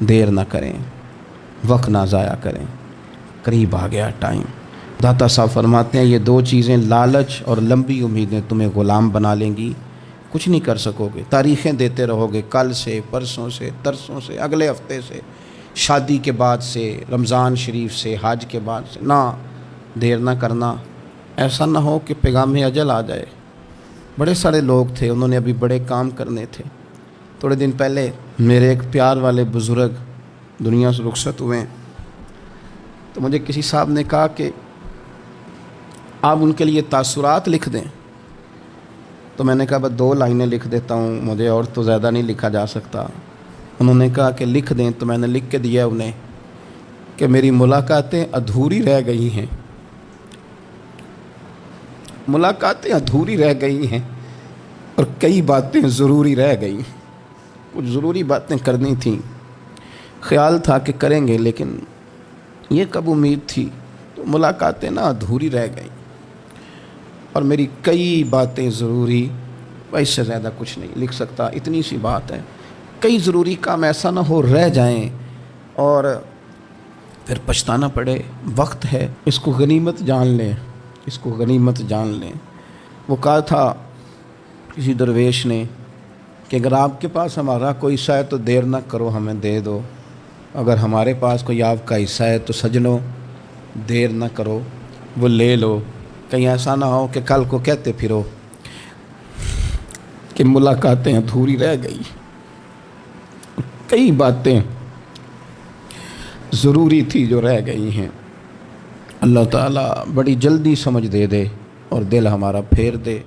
دیر نہ کریں، وقت نہ ضائع کریں، قریب آ گیا ٹائم۔ داتا صاحب فرماتے ہیں یہ دو چیزیں، لالچ اور لمبی امیدیں تمہیں غلام بنا لیں گی، کچھ نہیں کر سکو گے، تاریخیں دیتے رہو گے، کل سے، پرسوں سے، ترسوں سے، اگلے ہفتے سے، شادی کے بعد سے، رمضان شریف سے، حج کے بعد سے، نہ دیر نہ کرنا۔ ایسا نہ ہو کہ پیغام اجل آ جائے۔ بڑے سارے لوگ تھے، انہوں نے ابھی بڑے کام کرنے تھے۔ تھوڑے دن پہلے میرے ایک پیار والے بزرگ دنیا سے رخصت ہوئے، تو مجھے کسی صاحب نے کہا کہ آپ ان کے لیے تاثرات لکھ دیں، تو میں نے کہا بس 2 لائنیں لکھ دیتا ہوں، مجھے اور تو زیادہ نہیں لکھا جا سکتا۔ انہوں نے کہا کہ لکھ دیں، تو میں نے لکھ کے دیا انہیں کہ میری ملاقاتیں ادھوری رہ گئی ہیں، ملاقاتیں ادھوری رہ گئی ہیں اور کئی باتیں ضروری رہ گئی۔ کچھ ضروری باتیں کرنی تھیں، خیال تھا کہ کریں گے، لیکن یہ کب امید تھی، تو ملاقاتیں نا ادھوری رہ گئیں، اور میری کئی باتیں ضروری، اس سے زیادہ کچھ نہیں لکھ سکتا، اتنی سی بات ہے۔ کئی ضروری کام ایسا نہ ہو رہ جائیں اور پھر پچھتانا پڑے۔ وقت ہے، اس کو غنیمت جان لیں، اس کو غنیمت جان لیں۔ وہ کہا تھا کسی درویش نے کہ اگر آپ کے پاس ہمارا کوئی حصہ ہے تو دیر نہ کرو، ہمیں دے دو، اگر ہمارے پاس کوئی آپ کا حصہ ہے تو سجنوں دیر نہ کرو، وہ لے لو، کہیں ایسا نہ ہو کہ کل کو کہتے پھرو کہ ملاقاتیں ادھوری رہ گئی، کئی باتیں ضروری تھی جو رہ گئی ہیں۔ اللہ تعالیٰ بڑی جلدی سمجھ دے اور دل ہمارا پھیر دے۔